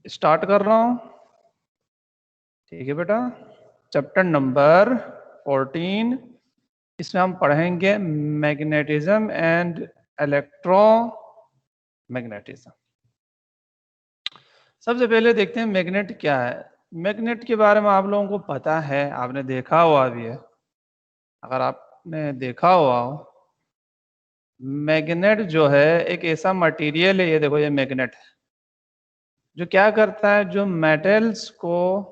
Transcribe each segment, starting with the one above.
Start कर रहा हूं। ठीक है बेटा, चैप्टर नंबर 14। इसमें हम पढ़ेंगे मैग्नेटिज्म एंड इलेक्ट्रोमैग्नेटिज्म। सबसे पहले देखते हैं मैग्नेट क्या है। मैग्नेट के बारे में आप लोगों को पता है, आपने देखा हुआ भी है। अगर आपने देखा हुआ हो, मैग्नेट जो है एक ऐसा मटेरियल है, ये देखो ये मैग्नेट है, जो क्या करता है, जो मेटल्स को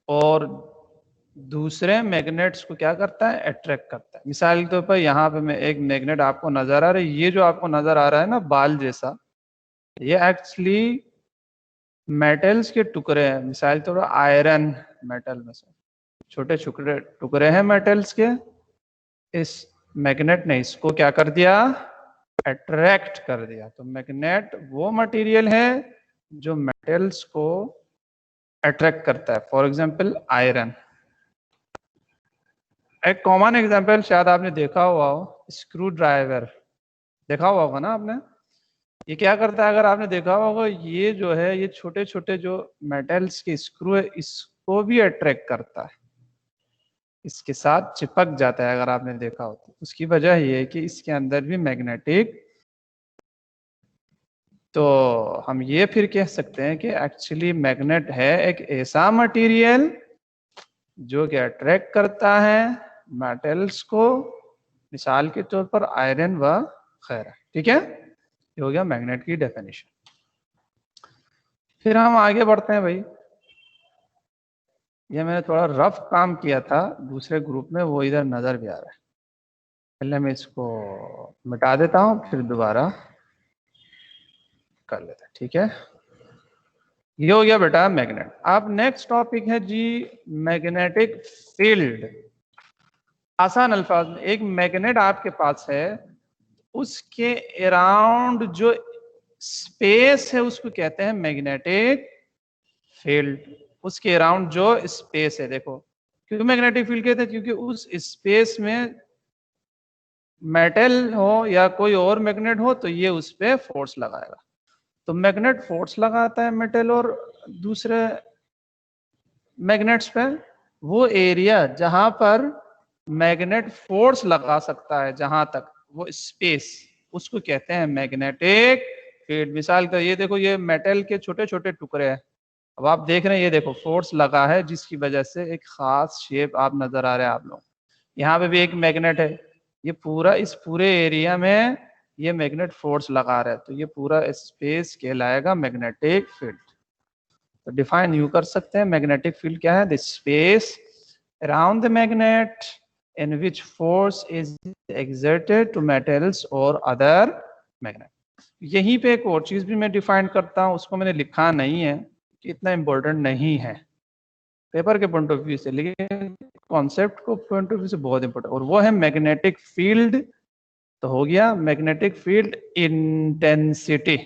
और दूसरे मैग्नेट्स को क्या करता है, अट्रैक्ट करता है। मिसाल के तौर पर यहाँ पे मैं एक मैग्नेट आपको नजर आ रहा है, ये जो आपको नजर आ रहा है ना बाल जैसा, ये एक्चुअली मेटल्स के टुकड़े हैं। मिसाल के तौर पर आयरन मेटल में से छोटे टुकड़े टुकड़े हैं मेटल्स के। इस मैग्नेट ने इसको क्या कर दिया, अट्रैक्ट कर दिया। तो मैग्नेट वो मटेरियल है जो मेटल्स को अट्रैक्ट करता है। For example iron. एक कॉमन एग्जांपल शायद आपने देखा हुआ हो, स्क्रू ड्राइवर देखा हुआ होगा ना आपने। ये क्या करता है, अगर आपने देखा होगा, ये जो है ये छोटे छोटे जो मेटल्स के स्क्रू है, इसको भी अट्रैक्ट करता है, इसके साथ चिपक जाता है। अगर आपने देखा हो तो उसकी वजह ये है कि इसके अंदर भी मैग्नेटिक, तो हम ये फिर कह सकते हैं कि एक्चुअली मैग्नेट है एक ऐसा मटेरियल जो कि अट्रैक्ट करता है मेटल्स को, मिसाल के तौर पर आयरन व खैरा। ठीक है, ये हो गया मैग्नेट की डेफिनेशन। फिर हम आगे बढ़ते हैं भाई। ये मैंने थोड़ा रफ काम किया था दूसरे ग्रुप में, वो इधर नजर भी आ रहा है। पहले मैं इसको मिटा देता हूं, फिर दोबारा कर लेते हैं। ठीक है, ये हो गया बेटा मैग्नेट। अब नेक्स्ट टॉपिक है जी मैग्नेटिक फील्ड। आसान अल्फाज में, एक मैग्नेट आपके पास है, उसके अराउंड जो स्पेस है उसको कहते हैं मैग्नेटिक फील्ड। उसके अराउंड जो स्पेस है, देखो क्यों मैग्नेटिक फील्ड कहते हैं, क्योंकि उस स्पेस में मेटल हो या कोई और मैग्नेट हो तो ये उस पर फोर्स लगाएगा। तो मैग्नेट फोर्स लगाता है मेटल और दूसरे मैग्नेट्स पे। वो एरिया जहां पर मैग्नेट फोर्स लगा सकता है, जहां तक वो स्पेस, उसको कहते हैं मैग्नेटिक फील्ड। मिसाल का ये देखो, ये मेटल के छोटे छोटे टुकड़े हैं। अब आप देख रहे हैं, ये देखो फोर्स लगा है, जिसकी वजह से एक खास शेप आप नजर आ रहे हैं आप लोग। यहाँ पे भी एक मैग्नेट है, ये पूरा इस पूरे एरिया में ये मैग्नेट फोर्स लगा रहा है, तो ये पूरा स्पेस कहलाएगा मैग्नेटिक फील्ड। तो डिफाइन यूं कर सकते हैं, मैग्नेटिक फील्ड क्या है, the space around the magnet in which force is exerted to metals और अदर मैग्नेट। यहीं पे एक और चीज भी मैं डिफाइन करता हूं, उसको मैंने लिखा नहीं है कि इतना इंपॉर्टेंट नहीं है पेपर के पॉइंट ऑफ व्यू से, लेकिन कॉन्सेप्ट को पॉइंट ऑफ व्यू से बहुत इंपॉर्टेंट, और वो है मैग्नेटिक फील्ड। तो हो गया मैग्नेटिक फील्ड इंटेंसिटी।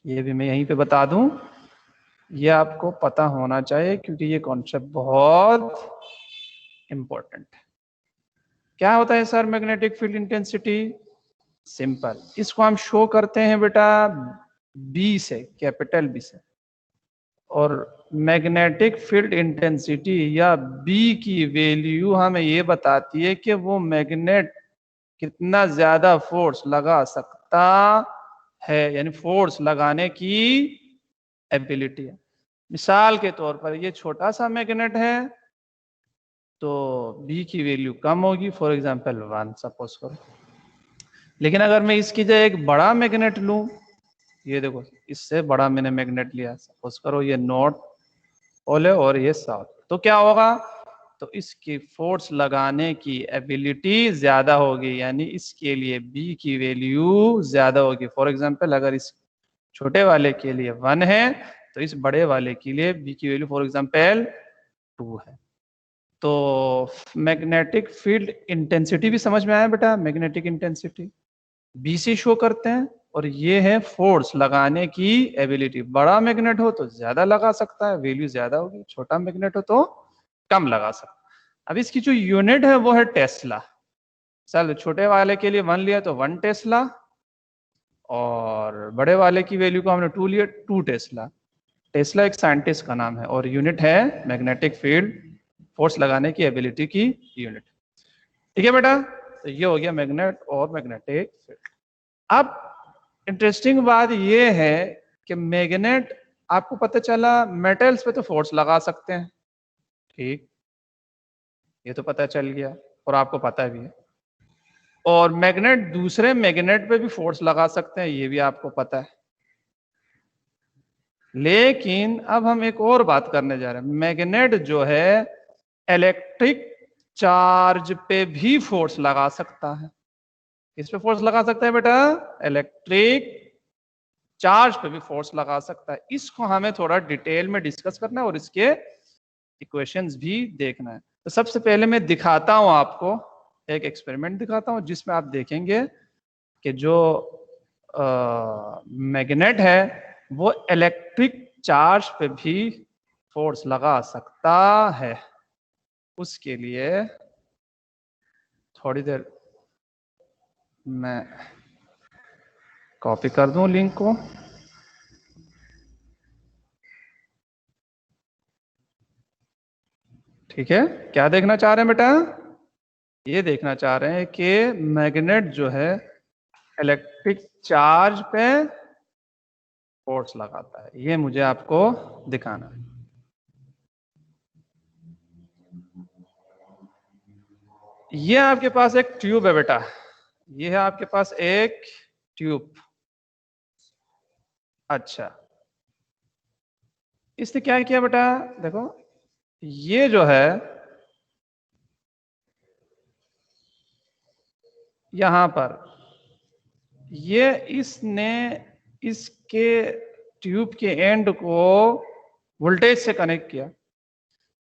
ये भी मैं यहीं पे बता दूं, ये आपको पता होना चाहिए क्योंकि ये कॉन्सेप्ट बहुत इंपॉर्टेंट है। क्या होता है sir magnetic field intensity? Simple, इसको हम शो करते हैं बेटा बी से, कैपिटल बी से। और मैग्नेटिक फील्ड इंटेंसिटी या बी की वैल्यू हमें ये बताती है कि वो मैग्नेट कितना ज्यादा फोर्स लगा सकता है, यानी फोर्स लगाने की एबिलिटी है। मिसाल के तौर पर ये छोटा सा मैग्नेट है तो बी की वैल्यू कम होगी, फॉर एग्जांपल 1 सपोज करो। लेकिन अगर मैं इसकी जगह एक बड़ा मैग्नेट लूं, ये देखो इससे बड़ा मैंने मैग्नेट लिया, सपोज करो ये नॉर्थ पोल है और ये साउथ, तो क्या होगा, तो इसकी फोर्स लगाने की एबिलिटी ज्यादा होगी, यानी इसके लिए बी की वैल्यू ज्यादा होगी। फॉर एग्जांपल अगर इस छोटे वाले के लिए 1 है तो इस बड़े वाले के लिए बी की वैल्यू फॉर एग्जांपल 2 है। तो मैग्नेटिक फील्ड इंटेंसिटी भी समझ में आया बेटा, मैग्नेटिक इंटेंसिटी बी से शो करते हैं, और ये है फोर्स लगाने की एबिलिटी। बड़ा मैग्नेट हो तो ज्यादा लगा सकता है, वैल्यू ज्यादा होगी, छोटा मैग्नेट हो तो कम लगा सकता है। अब इसकी जो यूनिट है वो है टेस्ला। चल छोटे वाले के लिए 1 लिया तो 1 टेस्ला, और बड़े वाले की वैल्यू को हमने 2 लिया, 2 टेस्ला। टेस्ला एक साइंटिस्ट का नाम है और यूनिट है मैग्नेटिक फील्ड, फोर्स लगाने की एबिलिटी की यूनिट। ठीक है बेटा, तो ये हो गया मैग्नेट और मैग्नेटिक फील्ड। अब इंटरेस्टिंग बात ये है कि मैग्नेट, आपको पता चला मेटल्स पे तो फोर्स लगा सकते हैं, ठीक, ये तो पता चल गया और आपको पता भी है। और मैग्नेट दूसरे मैग्नेट पे भी फोर्स लगा सकते हैं, ये भी आपको पता है। लेकिन अब हम एक और बात करने जा रहे हैं, मैग्नेट जो है इलेक्ट्रिक चार्ज पे भी फोर्स लगा सकता है। किस पे फोर्स लगा सकता है बेटा? इलेक्ट्रिक चार्ज पे भी फोर्स लगा सकता है। इसको हमें थोड़ा डिटेल में डिस्कस करना है और इसके इक्वेशंस भी देखना है। तो सबसे पहले मैं दिखाता हूं आपको, एक एक्सपेरिमेंट दिखाता हूं जिसमें आप देखेंगे कि जो मैग्नेट है वो इलेक्ट्रिक चार्ज पे भी फोर्स लगा सकता है। उसके लिए थोड़ी देर मैं कॉपी कर दूं लिंक को। ठीक है, क्या देखना चाह रहे हैं बेटा? ये देखना चाह रहे हैं कि मैग्नेट जो है इलेक्ट्रिक चार्ज पे फोर्स लगाता है, ये मुझे आपको दिखाना है। ये आपके पास एक ट्यूब है बेटा, ये है आपके पास एक ट्यूब। अच्छा, इसने क्या किया बेटा? देखो, ये जो है यहां पर, ये इसने इसके ट्यूब के एंड को वोल्टेज से कनेक्ट किया,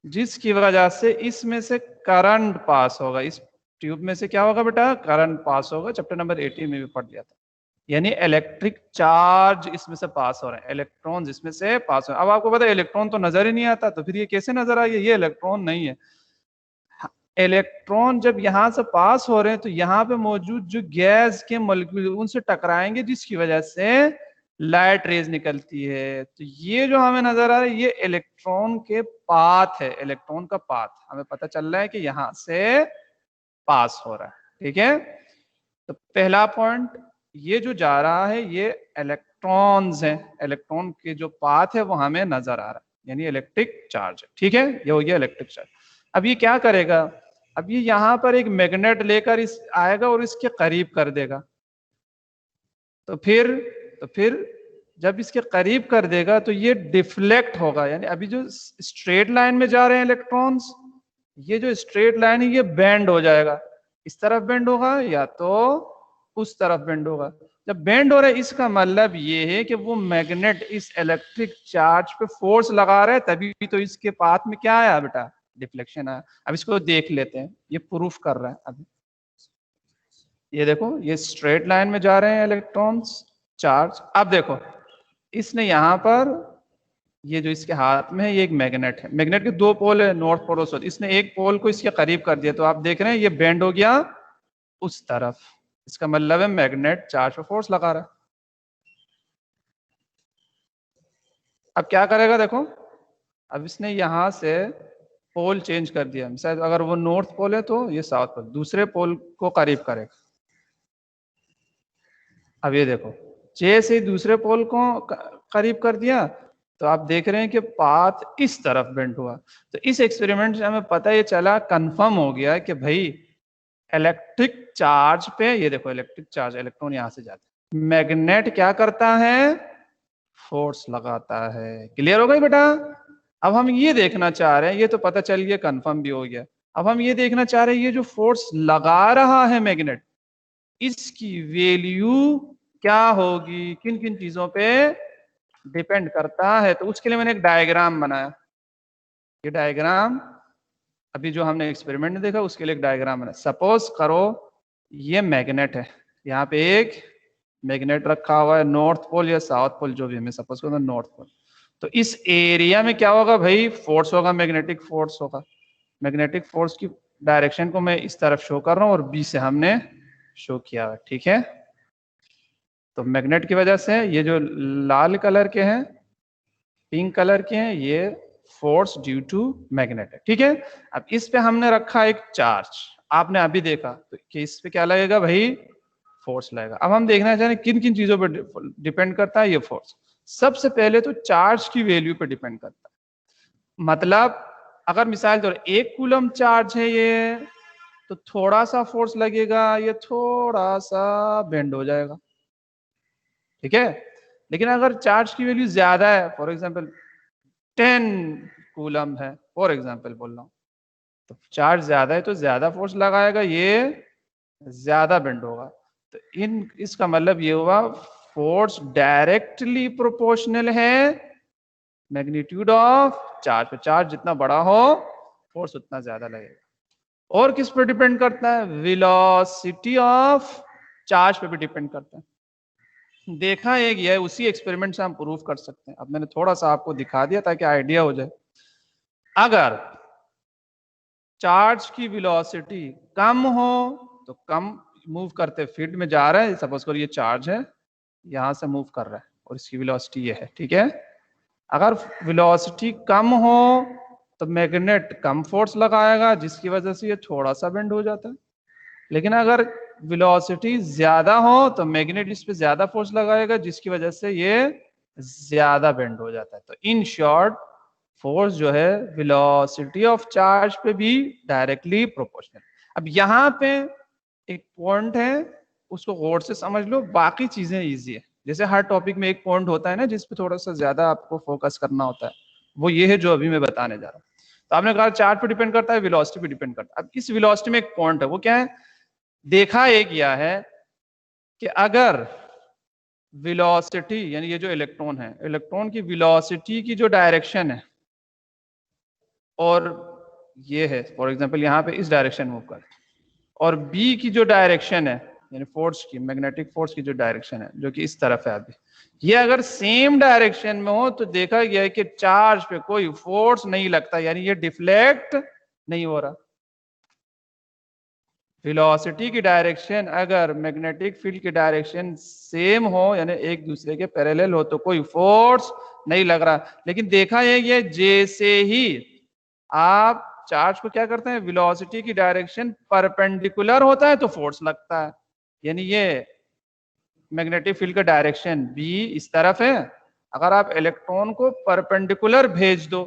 जिसकी वजह से इसमें से करंट पास होगा। इस ट्यूब में से क्या होगा बेटा? करंट पास होगा। चैप्टर नंबर 18 में भी पढ़ लिया था। यानी इलेक्ट्रिक चार्ज इसमें से पास हो रहे हैं, इलेक्ट्रॉन्स इसमें से पास हो रहे हैं। अब आपको पता है इलेक्ट्रॉन तो नजर ही नहीं आता, तो फिर ये कैसे नजर आ गया? ये इलेक्ट्रॉन नहीं है। इलेक्ट्रॉन जब यहां से पास हो रहे हैं तो यहाँ पे मौजूद जो गैस के मॉलिक्यूल उनसे टकराएंगे, जिसकी वजह से लाइट रेज निकलती है। तो ये जो हमें नजर आ रहा है ये इलेक्ट्रॉन के पाथ है, इलेक्ट्रॉन का पाथ हमें पता चल रहा है कि यहां से पास हो रहा है। ठीक है, तो पहला पॉइंट, ये जो जा रहा है ये इलेक्ट्रॉन्स हैं, इलेक्ट्रॉन के जो पाथ है वो हमें नजर आ रहा है, यानी इलेक्ट्रिक चार्ज है। ठीक है, ये हो गया इलेक्ट्रिक चार्ज। अब ये क्या करेगा? अब ये यहां पर एक मैग्नेट लेकर इस आएगा और इसके करीब कर देगा। तो फिर जब इसके करीब कर देगा तो ये डिफ्लेक्ट होगा, यानी अभी जो स्ट्रेट लाइन में जा रहे हैं इलेक्ट्रॉन्स, ये जो स्ट्रेट लाइन है ये बेंड हो जाएगा, इस तरफ बेंड होगा या तो उस तरफ बेंड होगा। जब बेंड हो रहा है इसका मतलब ये है कि वो मैग्नेट इस इलेक्ट्रिक चार्ज पे फोर्स लगा रहा है, तभी तो इसके पाथ में क्या आया बेटा? डिफ्लेक्शन आया। अब इसको देख लेते हैं, ये प्रूफ कर रहा है। अभी ये देखो, ये स्ट्रेट लाइन में जा रहे हैं इलेक्ट्रॉन्स चार्ज। अब देखो, इसने यहां पर, ये जो इसके हाथ में है ये एक मैग्नेट है, मैग्नेट के दो पोल है, नॉर्थ पोल और साउथ। इसने एक पोल को इसके करीब कर दिया, तो आप देख रहे हैं ये बेंड हो गया उस तरफ। इसका मतलब है मैग्नेट चार्ज पे फोर्स लगा रहा है। अब क्या करेगा देखो, अब इसने यहां से पोल चेंज कर दिया। शायद अगर वो नॉर्थ पोल है तो ये साउथ पोल, दूसरे पोल को करीब करेगा। अब ये देखो, जैसे ही दूसरे पोल को करीब कर दिया तो आप देख रहे हैं कि पाथ इस तरफ बेंड हुआ। तो इस एक्सपेरिमेंट से हमें पता ये चला, कंफर्म हो गया कि भाई इलेक्ट्रिक चार्ज पे, ये देखो इलेक्ट्रिक चार्ज, इलेक्ट्रॉन यहां से जाते हैं, मैग्नेट क्या करता है? फोर्स लगाता है। क्लियर हो गई बेटा? अब हम ये देखना चाह रहे हैं, ये तो पता चल गया, कंफर्म भी हो गया। अब हम ये देखना चाह रहे हैं ये जो फोर्स लगा रहा है मैग्नेट, इसकी वैल्यू क्या होगी, किन किन चीजों पे डिपेंड करता है। तो उसके लिए मैंने एक डायग्राम बनाया। ये डायग्राम अभी जो हमने एक्सपेरिमेंट में देखा उसके लिए एक डायग्राम बनाया। सपोज करो ये मैग्नेट है, यहाँ पे एक मैग्नेट रखा हुआ है, नॉर्थ पोल या साउथ पोल जो भी, हमें सपोज करो नॉर्थ पोल। तो इस एरिया में क्या होगा भाई? फोर्स होगा, मैग्नेटिक फोर्स होगा। मैग्नेटिक फोर्स की डायरेक्शन को मैं इस तरफ शो कर रहा हूँ और बी से हमने शो किया है। ठीक है, तो मैग्नेट की वजह से ये जो लाल कलर के हैं, पिंक कलर के हैं, ये फोर्स ड्यू टू मैग्नेट है। ठीक है, अब इस पे हमने रखा एक चार्ज, आपने अभी देखा तो कि इस पे क्या लगेगा भाई, फोर्स लगेगा। अब हम देखना चाहें किन किन चीजों पर डिपेंड करता है ये फोर्स। सबसे पहले तो चार्ज की वैल्यू पे डिपेंड करता है। मतलब अगर मिसाल तौर 1 कूलम चार्ज है ये, तो थोड़ा सा फोर्स लगेगा, ये थोड़ा सा बेंड हो जाएगा। ठीक है, लेकिन अगर चार्ज की वैल्यू ज्यादा है, फॉर एग्जांपल 10 कूलम है, फॉर एग्जांपल बोल रहा हूं, तो चार्ज ज्यादा है तो ज्यादा फोर्स लगाएगा, ये ज्यादा बेंड होगा। तो इसका मतलब ये हुआ फोर्स डायरेक्टली प्रोपोर्शनल है मैग्नीट्यूड ऑफ चार्ज पे। चार्ज जितना बड़ा हो फोर्स उतना ज्यादा लगेगा। और किस पे डिपेंड करता है, वेलोसिटी ऑफ चार्ज पे भी डिपेंड करता है। देखा एक ये उसी एक्सपेरिमेंट से हम प्रूव कर सकते हैं। अब मैंने थोड़ा सा आपको दिखा दिया ताकि आइडिया हो जाए। अगर चार्ज की वेलोसिटी कम हो तो कम मूव करते फील्ड में जा रहा है, सपोज करो ये चार्ज है, यहां से मूव कर रहा है और इसकी वेलोसिटी ये है। ठीक है, अगर वेलोसिटी कम हो तो मैग्नेट कम फोर्स लगाएगा, जिसकी वजह से ये थोड़ा सा बेंड हो जाता है। लेकिन अगर वेलोसिटी ज्यादा हो तो मैग्नेट इस पे ज्यादा फोर्स लगाएगा, जिसकी वजह से ये ज्यादा बेंड हो जाता है। तो इन शॉर्ट फोर्स जो है वेलोसिटी ऑफ चार्ज पे भी डायरेक्टली प्रोपोर्शनल। अब यहाँ पे एक पॉइंट है, उसको गौर से समझ लो, बाकी चीजें इजी है। जैसे हर टॉपिक में एक पॉइंट होता है ना जिसपे थोड़ा सा ज्यादा आपको फोकस करना होता है, वो ये है जो अभी मैं बताने जा रहा हूँ। तो आपने कहा चार्ज पे डिपेंड करता है, वेलोसिटी पे डिपेंड करता है। अब इस वेलोसिटी में एक पॉइंट है, वो क्या है, देखा एक यह है कि अगर वेलोसिटी यानी ये जो इलेक्ट्रॉन है, इलेक्ट्रॉन की वेलोसिटी की जो डायरेक्शन है और ये है, फॉर एग्जांपल यहाँ पे इस डायरेक्शन मूव कर, और बी की जो डायरेक्शन है यानी फोर्स की, मैग्नेटिक फोर्स की जो डायरेक्शन है जो कि इस तरफ है अभी, ये अगर सेम डायरेक्शन में हो तो देखा गया है कि चार्ज पे कोई फोर्स नहीं लगता, यानी ये डिफ्लेक्ट नहीं हो रहा। वेलोसिटी की डायरेक्शन अगर मैग्नेटिक फील्ड की डायरेक्शन सेम हो यानी एक दूसरे के पैरेलल हो तो कोई फोर्स नहीं लग रहा। लेकिन देखा है ये जैसे ही आप चार्ज को क्या करते हैं, वेलोसिटी की डायरेक्शन परपेंडिकुलर होता है तो फोर्स लगता है। यानी ये मैग्नेटिक फील्ड का डायरेक्शन बी इस तरफ है, अगर आप इलेक्ट्रॉन को परपेंडिकुलर भेज दो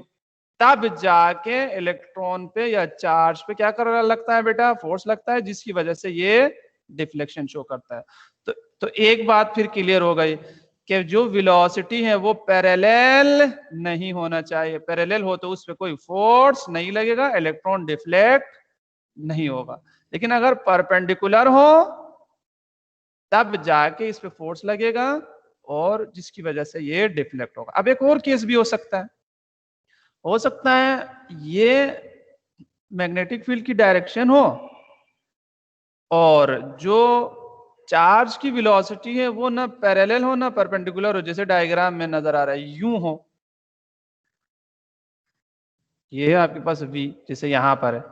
तब जाके इलेक्ट्रॉन पे या चार्ज पे क्या कर लगता है बेटा, फोर्स लगता है, जिसकी वजह से ये डिफ्लेक्शन शो करता है। तो एक बात फिर क्लियर हो गई कि जो वेलोसिटी है वो पैरेलल नहीं होना चाहिए। पैरेलल हो तो उस पर कोई फोर्स नहीं लगेगा, इलेक्ट्रॉन डिफ्लेक्ट नहीं होगा। लेकिन अगर परपेंडिकुलर हो तब जाके इस पे फोर्स लगेगा और जिसकी वजह से ये डिफ्लेक्ट होगा। अब एक और केस भी हो सकता है ये मैग्नेटिक फील्ड की डायरेक्शन हो और जो चार्ज की वेलोसिटी है वो ना पैरेलल हो ना परपेंडिकुलर हो, जैसे डायग्राम में नजर आ रहा है यूं हो, ये है आपके पास v, जैसे यहां पर है,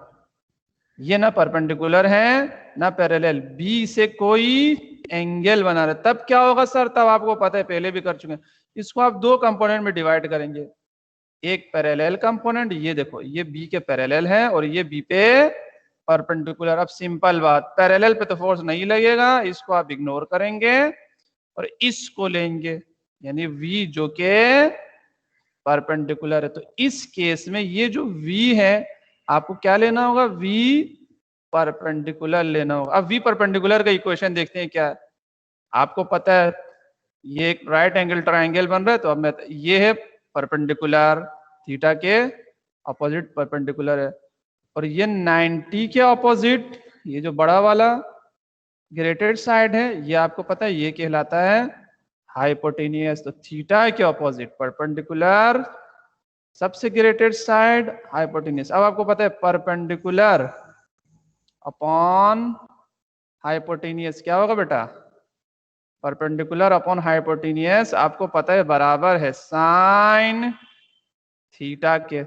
ये ना परपेंडिकुलर है ना पैरेलल, बी से कोई एंगल बना रहे, तब क्या होगा सर, तब आपको पता है पहले भी कर चुके हैं, इसको आप दो कंपोनेंट में डिवाइड करेंगे, एक पैरेलल कंपोनेंट, ये देखो ये बी के पैरेलल है और ये बी पे परपेंडिकुलर। अब सिंपल बात, पैरेलल पे तो फोर्स नहीं लगेगा, इसको आप इग्नोर करेंगे और इसको लेंगे यानी v जो के परपेंडिकुलर है। तो इस केस में ये जो v है आपको क्या लेना होगा, v परपेंडिकुलर लेना होगा। अब v परपेंडिकुलर का इक्वेशन देखते हैं क्या है। आपको पता है ये एक राइट एंगल ट्राइंगल बन रहा है, तो अब मैं ये है परपेंडिकुलर, थीटा के अपोजिट परपेंडिकुलर है, और ये 90 के अपोजिट, ये जो बड़ा वाला ग्रेटेड साइड है ये आपको पता है ये कहलाता है हाइपोटेनियस। तो थीटा के अपोजिट परपेंडिकुलर, सबसे ग्रेटेड साइड हाइपोटेनियस। अब आपको पता है परपेंडिकुलर अपॉन हाइपोटेनियस क्या होगा बेटा, परपेंडिकुलर अपॉन हाइपोटेनियस आपको पता है बराबर है साइन थीटा के,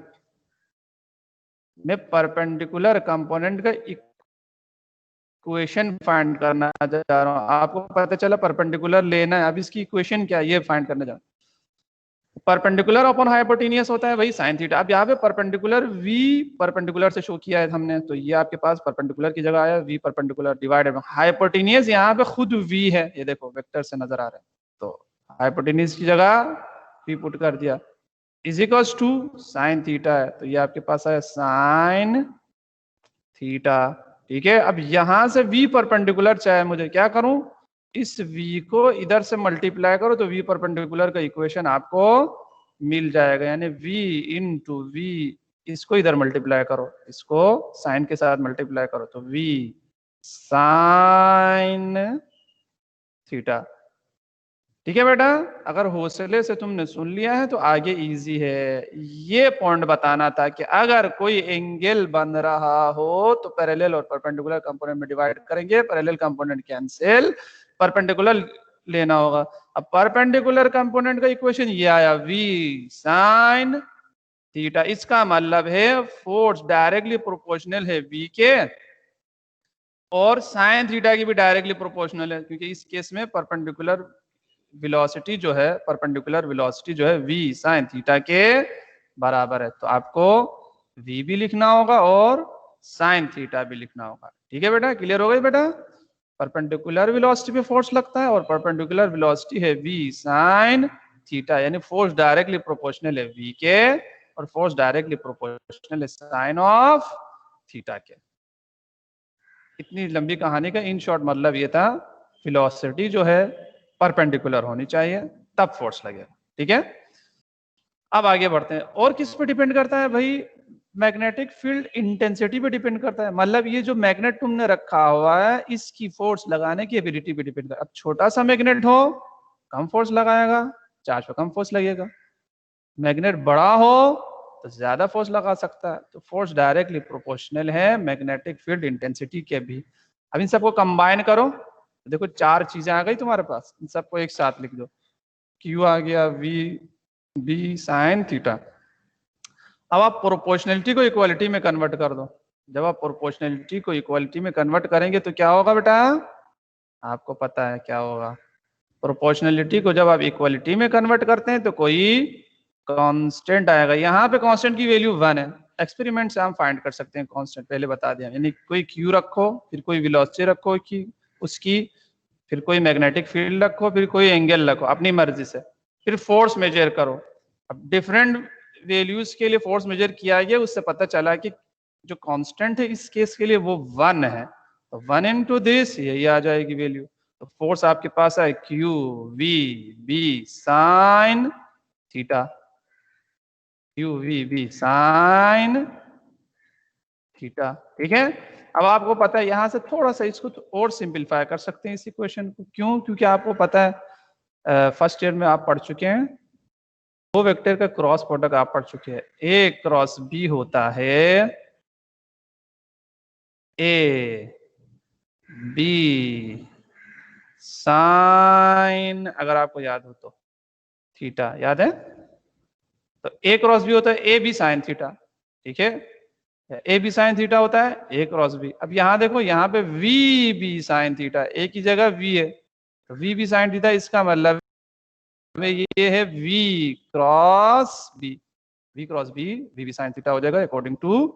में परपेंडिकुलर कंपोनेंट का इक्वेशन फाइंड करना जा रहा हूँ, आपको पता चला परपेंडिकुलर लेना है, अब इसकी इक्वेशन क्या है ये फाइंड करने जा रहा हूँ। परपेंडिकुलर अपॉन हाइपोटेनियस होता है वही साइन थीटा। अब यहाँ पे परपेंडिकुलर v परपेंडिकुलर से शो किया है हमने, तो ये आपके पास परपेंडिकुलर की जगह आया v परपेंडिकुलर डिवाइडेड हाइपोटेनियस, यहाँ पे खुद v है, ये देखो वेक्टर से नजर आ रहा है, तो हाइपोटेनियस की जगह v पुट कर दिया, is equals to sine theta है, तो ये आपके पास है साइन थीटा। ठीक है, अब यहां से v परपेंडिकुलर चाहे मुझे क्या करूं, इस v को इधर से मल्टीप्लाई करो तो v परपेंडिकुलर का इक्वेशन आपको मिल जाएगा, यानी v इंटू v, इसको इधर मल्टीप्लाई करो, इसको साइन के साथ मल्टीप्लाई करो तो v साइन थीटा। ठीक है बेटा, अगर हौसले से तुमने सुन लिया है तो आगे इजी है। ये पॉइंट बताना था कि अगर कोई एंगल बन रहा हो तो पैरेलल और परपेंडिकुलर कंपोनेंट में डिवाइड करेंगे, पैरेलल कंपोनेंट कैंसिल, परपेंडिकुलर लेना होगा। अब परपेंडिकुलर कंपोनेंट का इक्वेशन ये आया v साइन थीटा, इसका मतलब है फोर्स डायरेक्टली प्रोपोर्शनल है v के, और साइन थीटा की भी डायरेक्टली प्रोपोर्शनल है, क्योंकि इस केस में परपेंडिकुलर वेलोसिटी जो है, परपेंडिकुलर वेलोसिटी जो है v sin थीटा के बराबर है, तो आपको v भी लिखना होगा और sin थीटा भी लिखना होगा। ठीक है बेटा, क्लियर हो गई बेटा, परपेंडिकुलर वेलोसिटी पे फोर्स लगता है और परपेंडिकुलर वेलोसिटी है v sin थीटा, यानी फोर्स डायरेक्टली प्रोपोर्शनल है v के और फोर्स डायरेक्टली प्रोपोर्शनल है साइन ऑफ थीटा के। इतनी लंबी कहानी का इन शॉर्ट मतलब ये था, वेलोसिटी जो है परपेंडिकुलर होनी चाहिए तब फोर्स लगेगा। ठीक है, अब आगे बढ़ते हैं। और किस पे डिपेंड करता है भाई, मैग्नेटिक फील्ड इंटेंसिटी पे डिपेंड करता है, मतलब ये जो मैग्नेट तुमने रखा हुआ है इसकी फोर्स लगाने की एबिलिटी पे डिपेंड करता है। अब छोटा सा मैग्नेट हो कम फोर्स लगाएगा, चार्ज पे कम फोर्स लगेगा, मैग्नेट बड़ा हो तो ज्यादा फोर्स लगा सकता है, तो फोर्स डायरेक्टली प्रोपोर्शनल है मैग्नेटिक फील्ड इंटेंसिटी के भी। अब इन सबको कंबाइन करो, देखो चार चीजें आ गई तुम्हारे पास, इन सबको एक साथ लिख दो, Q आ गया, V B साइन थीटा। अब आप प्रोपोर्शनलिटी को इक्वालिटी में कन्वर्ट कर दो, जब आप प्रोपोर्शनलिटी को इक्वालिटी में कन्वर्ट करेंगे तो क्या होगा बेटा, आपको पता है क्या होगा, प्रोपोर्शनलिटी को जब आप इक्वालिटी में कन्वर्ट करते हैं तो कोई कांस्टेंट आएगा, यहाँ पे कांस्टेंट की वैल्यू 1 है, एक्सपेरिमेंट से हम फाइंड कर सकते हैं कांस्टेंट, पहले बता दिया, यानी कोई Q रखो, फिर कोई वेलोसिटी रखो कि उसकी, फिर कोई मैग्नेटिक फील्ड रखो, फिर कोई एंगल रखो अपनी मर्जी से, फिर फोर्स मेजर करो। अब डिफरेंट वैल्यूज के लिए फोर्स मेजर किया गया, उससे पता चला कि जो कांस्टेंट है इस केस के लिए वो 1 है, तो 1 इंटू दिस यही आ जाएगी वैल्यू, तो फोर्स आपके पास है Q V B sine theta, Q V B sine theta. ठीक है, अब आपको पता है यहां से थोड़ा सा इसको और सिंपलीफाई कर सकते हैं इस इक्वेशन को, क्यों, क्योंकि आपको पता है फर्स्ट ईयर में आप पढ़ चुके हैं, दो वेक्टर का क्रॉस प्रोडक्ट आप पढ़ चुके हैं, A क्रॉस B होता है A B साइन, अगर आपको याद हो तो थीटा, याद है, तो A क्रॉस B होता है A B साइन थीटा। ठीक है, ए बी साइन थीटा होता है ए क्रॉस बी। अब यहाँ देखो, यहाँ पे वी बी साइन थीटा, ए की जगह वी है, तो वी बी साइन थीटा, इसका मतलब ये है V cross B, V cross B V B sine theta हो जाएगा अकॉर्डिंग टू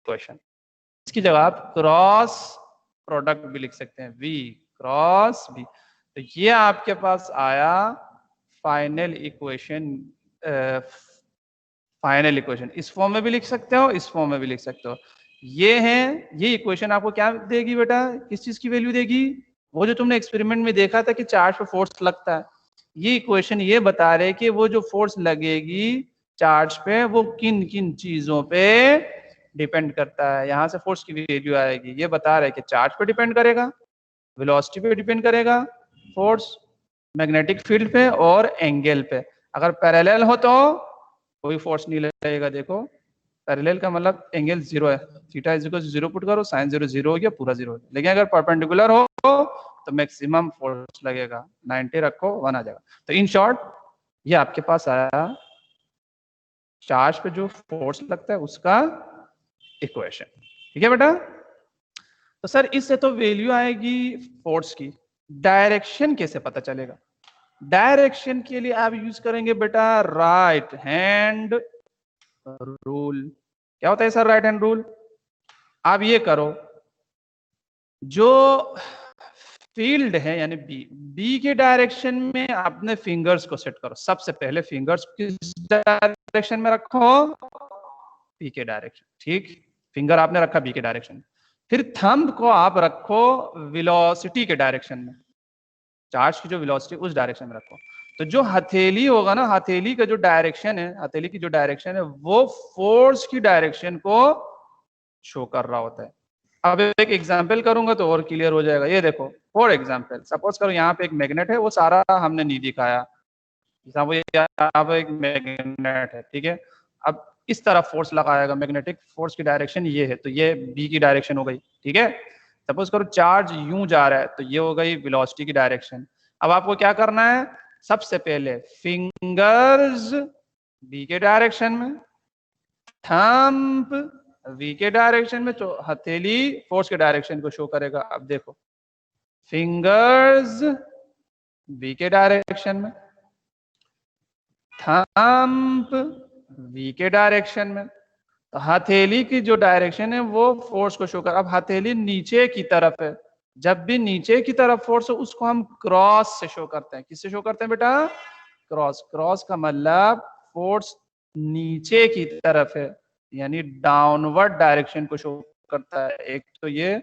क्वेश्चन। इसकी जगह आप क्रॉस प्रोडक्ट भी लिख सकते हैं, वी क्रॉस बी, तो ये आपके पास आया फाइनल इक्वेशन। फाइनल इक्वेशन इस फॉर्म में भी लिख सकते हो, इस फॉर्म में भी लिख सकते हो, ये है, ये इक्वेशन आपको क्या देगी बेटा, किस चीज की वैल्यू देगी, वो जो तुमने एक्सपेरिमेंट में देखा था कि चार्ज पे फोर्स लगता है, ये इक्वेशन ये बता रहे कि वो जो फोर्स लगेगी चार्ज पे वो किन किन चीजों पे डिपेंड करता है, यहां से फोर्स की वैल्यू आएगी, ये बता रहे कि चार्ज पे डिपेंड करेगा, वेलोसिटी पे डिपेंड करेगा फोर्स, मैग्नेटिक फील्ड पे और एंगल पे। अगर पैरेलल हो तो कोई फोर्स नहीं लगेगा, देखो पैरेलल का मतलब एंगल 0 है, theta is equal to 0 put करो, साइन 0 0 हो गया, पूरा 0 हो गया, लेकिन अगर परपेंडिकुलर हो तो मैक्सिमम फोर्स लगेगा, 90 रखो 1 आ जाएगा। तो इन शॉर्ट ये आपके पास आया चार्ज पे जो फोर्स लगता है उसका इक्वेशन। ठीक है बेटा, तो सर इससे तो वैल्यू आएगी फोर्स की, डायरेक्शन कैसे पता चलेगा? डायरेक्शन के लिए आप यूज करेंगे बेटा राइट हैंड रूल। क्या होता है सर राइट हैंड रूल? आप ये करो, जो फील्ड है यानी बी, बी के डायरेक्शन में अपने फिंगर्स को सेट करो। सबसे पहले फिंगर्स किस डायरेक्शन में रखो? बी के डायरेक्शन, ठीक। फिंगर आपने रखा बी के डायरेक्शन, फिर थंब को आप रखो वेलोसिटी के डायरेक्शन में, चार्ज की जो वेलोसिटी उस डायरेक्शन में रखो। तो जो हथेली होगा ना, हथेली का जो डायरेक्शन है, हथेली की जो डायरेक्शन है वो फोर्स की डायरेक्शन को शो कर रहा होता है। अब एक एग्जांपल करूंगा तो और क्लियर हो जाएगा। ये देखो फॉर एग्जांपल, सपोज करो यहाँ पे एक मैग्नेट है, वो सारा हमने नहीं दिखाया, वो यहाँ पे एक मैग्नेट है, ठीक है। अब इस तरफ फोर्स लगाएगा, मैग्नेटिक फोर्स की डायरेक्शन ये है, तो ये बी की डायरेक्शन हो गई, ठीक है। सपोज करो चार्ज यूं जा रहा है, तो ये हो गई वेलोसिटी की डायरेक्शन। अब आपको क्या करना है? सबसे पहले फिंगर्स बी के डायरेक्शन में, थंब वी के डायरेक्शन में, तो हथेली फोर्स के डायरेक्शन को शो करेगा। अब देखो फिंगर्स वी के डायरेक्शन में, थंब वी के डायरेक्शन में, तो हथेली की जो डायरेक्शन है वो फोर्स को शो कर। अब हथेली नीचे की तरफ है, जब भी नीचे की तरफ फोर्स हो उसको हम क्रॉस से शो करते हैं। किससे शो करते हैं बेटा? क्रॉस। क्रॉस का मतलब फोर्स नीचे की तरफ है, यानी डाउनवर्ड डायरेक्शन को शो करता है। एक तो ये,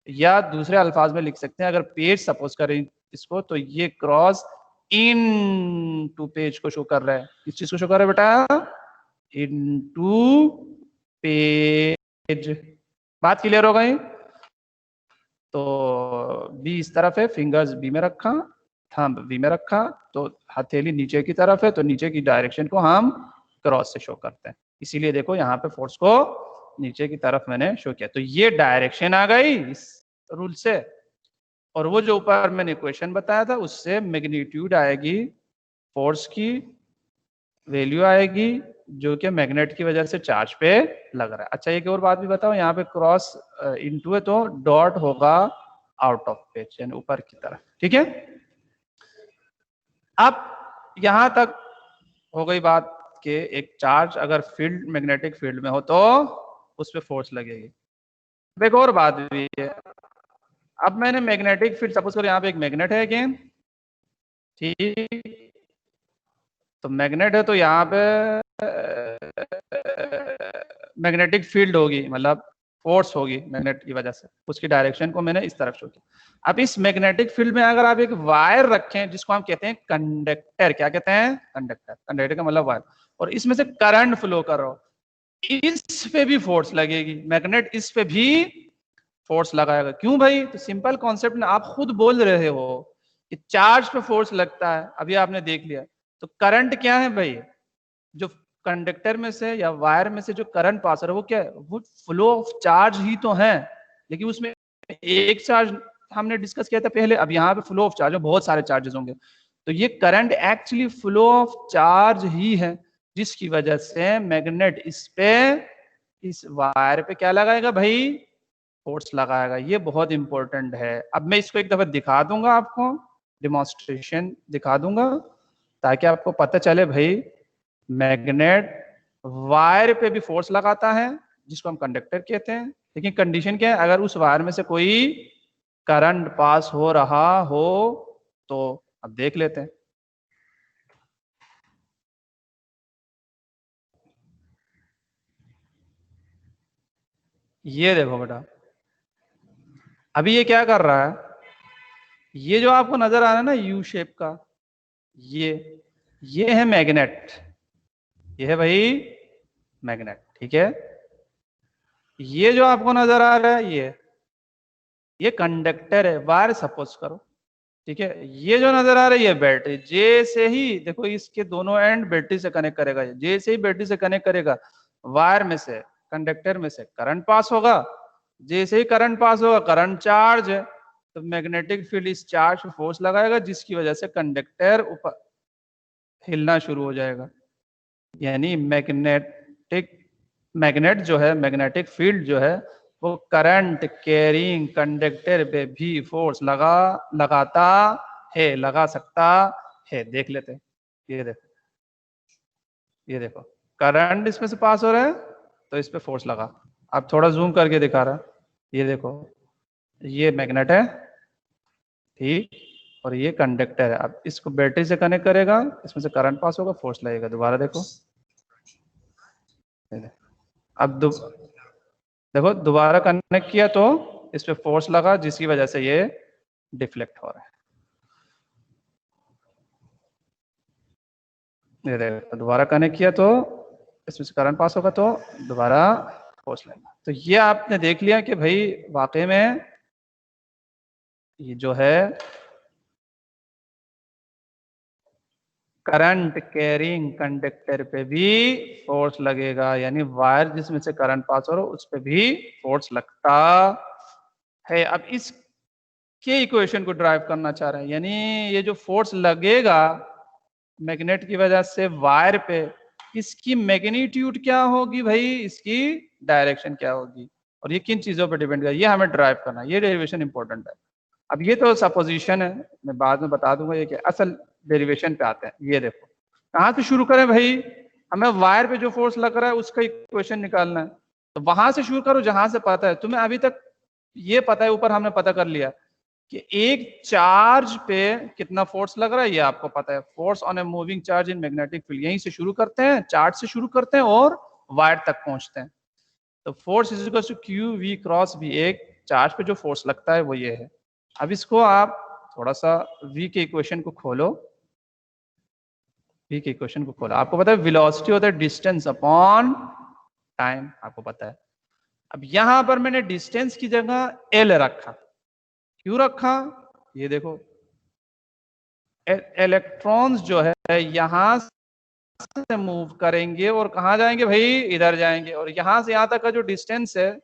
या दूसरे अल्फाज में लिख सकते हैं, अगर पेज सपोज करें इसको, तो ये क्रॉस इन टू पेज को शो कर रहा है। किस चीज को शो कर रहा है बेटा? इन टू पेज। बात क्लियर हो गई? तो बी इस तरफ है, फिंगर्स बी में रखा, थंब बी में रखा, तो हथेली नीचे की तरफ है, तो नीचे की डायरेक्शन को हम क्रॉस से शो करते हैं। इसीलिए देखो यहाँ पे फोर्स को नीचे की तरफ मैंने शो किया, तो ये डायरेक्शन आ गई इस रूल से। और वो जो ऊपर मैंने इक्वेशन बताया था उससे मैग्नीट्यूड आएगी, फोर्स की वैल्यू आएगी जो कि मैग्नेट की वजह से चार्ज पे लग रहा है। अच्छा एक और बात भी बताओ, यहाँ पे क्रॉस इनटू है तो डॉट होगा आउट ऑफ पेज, यानी ऊपर की तरफ, ठीक है। अब यहां तक हो गई बात कि एक चार्ज अगर फील्ड मैग्नेटिक फील्ड में हो तो उस पर फोर्स लगेगी। अब एक और बात भी है, अब मैंने मैग्नेटिक फील्ड सपोज करो यहाँ पे एक मैग्नेट है अगेन, ठीक। तो मैग्नेट है तो यहाँ पे मैग्नेटिक फील्ड होगी, मतलब फोर्स होगी मैग्नेट की वजह से, उसकी डायरेक्शन को मैंने इस तरफ शो किया। अब इस मैग्नेटिक फील्ड में अगर आप एक वायर रखें जिसको हम कहते हैं कंडक्टर, क्या कहते हैं? कंडक्टर। कंडक्टर का मतलब वायर, और इसमें से करंट फ्लो कर रहा हो, इस पे भी फोर्स लगेगी, मैग्नेट इस पे भी फोर्स लगाएगा। क्यों भाई? तो सिंपल कॉन्सेप्ट ना, आप खुद बोल रहे हो कि चार्ज पे फोर्स लगता है, अभी आपने देख लिया। तो करंट क्या है भाई? जो कंडक्टर में से या वायर में से जो करंट पास हो रहा है वो क्या है? वो फ्लो ऑफ चार्ज ही तो है, लेकिन उसमें एक चार्ज हमने डिस्कस किया था पहले, अब यहाँ पे फ्लो ऑफ चार्ज है, बहुत सारे चार्जेस होंगे। तो ये current actually flow of charge ही है, जिसकी वजह से मैग्नेट इस पे, इस वायर पे क्या लगाएगा भाई? फोर्स लगाएगा। ये बहुत इंपॉर्टेंट है। अब मैं इसको एक दफा दिखा दूंगा, आपको डिमॉन्स्ट्रेशन दिखा दूंगा, ताकि आपको पता चले भाई मैग्नेट वायर पे भी फोर्स लगाता है जिसको हम कंडक्टर कहते हैं, लेकिन कंडीशन क्या है? अगर उस वायर में से कोई करंट पास हो रहा हो तो। अब देख लेते हैं। ये देखो बेटा, अभी ये क्या कर रहा है? ये जो आपको नजर आ रहा है ना यू शेप का, ये है मैग्नेट, ये है भाई मैग्नेट, ठीक है। ये जो आपको नजर आ रहा है ये कंडक्टर है, वायर सपोज करो, ठीक है। ये जो नजर आ रही है बैटरी, जैसे ही देखो इसके दोनों एंड बैटरी से कनेक्ट करेगा, जैसे ही बैटरी से कनेक्ट करेगा वायर में से, कंडक्टर में से करंट पास होगा। जैसे ही करंट पास होगा, करंट चार्ज है, तो मैग्नेटिक फील्ड इस चार्ज पे फोर्स लगाएगा, जिसकी वजह से कंडक्टर ऊपर हिलना शुरू हो जाएगा। यानी मैग्नेट जो है, मैग्नेटिक फील्ड जो है वो करंट कैरिंग कंडक्टर पे भी फोर्स लगाता है, लगा सकता है। देख लेते हैं, ये देखो, ये देखो करंट इसमें से पास हो रहा है तो इस पे फोर्स लगा। अब थोड़ा जूम करके दिखा रहा, ये देखो, ये मैग्नेट है, ठीक, और ये कंडक्टर है। अब इसको बैटरी से कनेक्ट करेगा, इसमें से करंट पास होगा, फोर्स लगेगा। दोबारा देखो, अब देखो दोबारा कनेक्ट किया तो इस पे फोर्स लगा, जिसकी वजह से ये डिफ्लेक्ट हो रहा है। ये देखो दोबारा कनेक्ट किया तो इसमें से करंट पास होगा, तो दोबारा फोर्स लगेगा। तो ये आपने देख लिया कि भाई वाकई में ये जो है करंट कैरिंग कंडक्टर पे भी फोर्स लगेगा, यानी वायर जिसमें से करंट पास हो रहा है उस पे भी फोर्स लगता है। अब इसके इक्वेशन को ड्राइव करना चाह रहे हैं, यानी ये जो फोर्स लगेगा मैग्नेट की वजह से वायर पे, इसकी मैग्नीट्यूड क्या होगी भाई, इसकी डायरेक्शन क्या होगी, और ये किन चीजों पर डिपेंड करेगा, ये हमें ड्राइव करना है। ये डेरिवेशन इंपॉर्टेंट है। अब ये तो सपोजिशन है, मैं बाद में बता दूंगा ये कि असल डेरिवेशन पे आते हैं। ये देखो कहाँ से शुरू करें भाई, हमें वायर पे जो फोर्स लग रहा है उसका इक्वेशन निकालना है, तो वहां से शुरू करो जहां से पता है तुम्हें। अभी तक ये पता है, ऊपर हमने पता कर लिया कि एक चार्ज पे कितना फोर्स लग रहा है, ये आपको पता है। Force on a moving charge in magnetic field, यहीं से शुरू करते हैं, चार्ज से शुरू करते हैं और वायर तक पहुंचते हैं। तो force is equal to Q V cross V, एक चार्ज पे जो फोर्स लगता है वो ये है। अब इसको आप थोड़ा सा v के इक्वेशन को खोलो, v के इक्वेशन को खोलो, आपको पता है वेलोसिटी होता है डिस्टेंस अपॉन टाइम, आपको पता है। अब यहां पर मैंने डिस्टेंस की जगह l रखा, क्यों रखा, ये देखो इलेक्ट्रॉन्स जो है यहां से मूव करेंगे और कहां जाएंगे भाई, इधर जाएंगे, और यहां से यहां तक का जो डिस्टेंस है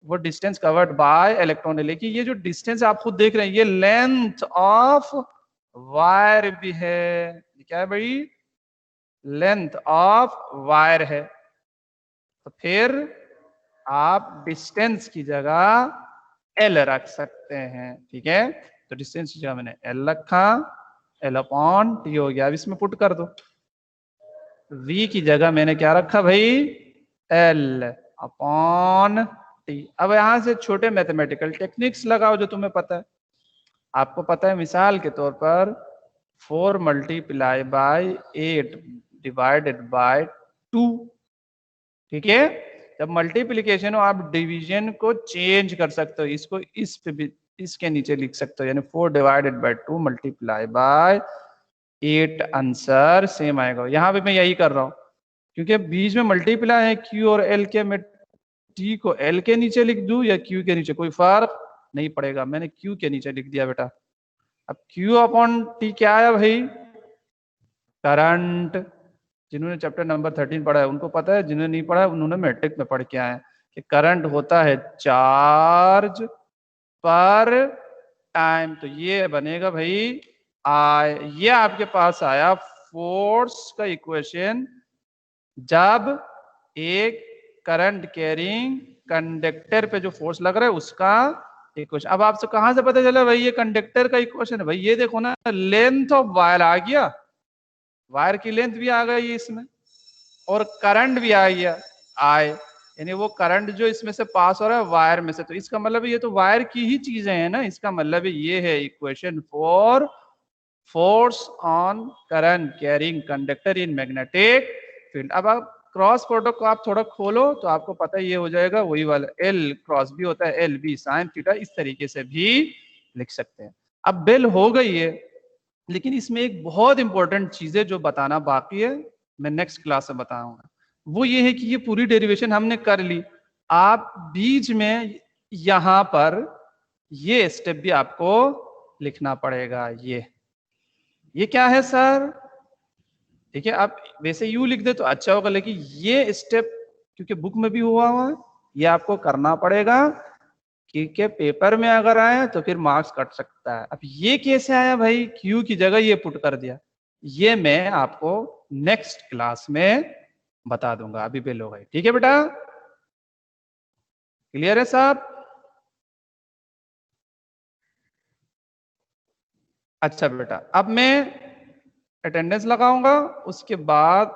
वो डिस्टेंस कवर्ड बाय इलेक्ट्रॉन है। लेकिन ये जो डिस्टेंस आप खुद देख रहे हैं, ये लेंथ ऑफ वायर भी है। क्या है भाई, लेंथ ऑफ वायर है। तो फिर आप डिस्टेंस की जगह एल रख सकते हैं, ठीक है। तो डिस्टेंस की जगह मैंने एल रखा, एल अपॉन टी हो गया। अब इसमें पुट कर दो, v की जगह मैंने क्या रखा भाई, एल अपॉन टी। अब यहां से छोटे मैथमेटिकल टेक्निक्स लगाओ जो तुम्हें पता है। आपको पता है मिसाल के तौर पर 4 मल्टीप्लाई बाय 8 डिवाइडेड बाय 2, ठीक है। जब मल्टीप्लिकेशन हो आप डिवीजन को चेंज कर सकते हो, इसको इस पे भी, इसके नीचे लिख सकते हो, यानी 4 divided by 2 multiply by 8, answer same आएगा। यहाँ पे मैं यही कर रहा हूँ क्योंकि बीच में मल्टीप्लाई है Q और L के, मैं T को L के नीचे लिख दूं या Q के नीचे, कोई फर्क नहीं पड़ेगा, मैंने Q के नीचे लिख दिया बेटा। अब Q अपॉन T क्या आया भाई, करंट। जिन्होंने चैप्टर नंबर 13 पढ़ा है उनको पता है, जिन्होंने नहीं पढ़ा है उन्होंने मैट्रिक में पढ़ के आए हैं कि करंट होता है चार्ज पर टाइम। तो ये बनेगा भाई ये आपके पास आया फोर्स का इक्वेशन, जब एक करंट कैरिंग कंडक्टर पे जो फोर्स लग रहा है उसका इक्वेशन। अब आपसे कहां से पता चला भाई ये कंडक्टर का इक्वेशन है, भाई ये देखो ना, लेंथ ऑफ वायर आ गया, वायर की लेंथ भी आ गई इसमें, और करंट भी आ गया आए, यानी वो करंट जो इसमें से पास हो रहा है वायर में से। तो इसका मतलब ये तो वायर की ही चीजें हैं ना, इसका मतलब ये है equation for force on current carrying conductor in magnetic field. अब आप क्रॉस प्रोडक्ट को आप थोड़ा खोलो तो आपको पता ये हो जाएगा, वही वाला एल क्रॉस बी होता है एल बी साइन थीटा, इस तरीके से भी लिख सकते हैं। अब बेल हो गई है, लेकिन इसमें एक बहुत इंपॉर्टेंट चीज है जो बताना बाकी है, मैं नेक्स्ट क्लास में बताऊंगा। वो ये है कि ये पूरी डेरिवेशन हमने कर ली, आप बीच में यहां पर ये स्टेप भी आपको लिखना पड़ेगा। ये क्या है सर, ठीक है, आप वैसे यू लिख दे तो अच्छा होगा, लेकिन ये स्टेप क्योंकि बुक में भी हुआ हुआ है, ये आपको करना पड़ेगा क्योंकि पेपर में अगर आए तो फिर मार्क्स कट सकता है। अब ये कैसे आया भाई, क्यू की जगह ये पुट कर दिया, ये मैं आपको नेक्स्ट क्लास में बता दूंगा, अभी बेल हो गई, ठीक है बेटा। क्लियर है साहब? अच्छा बेटा, अब मैं अटेंडेंस लगाऊंगा, उसके बाद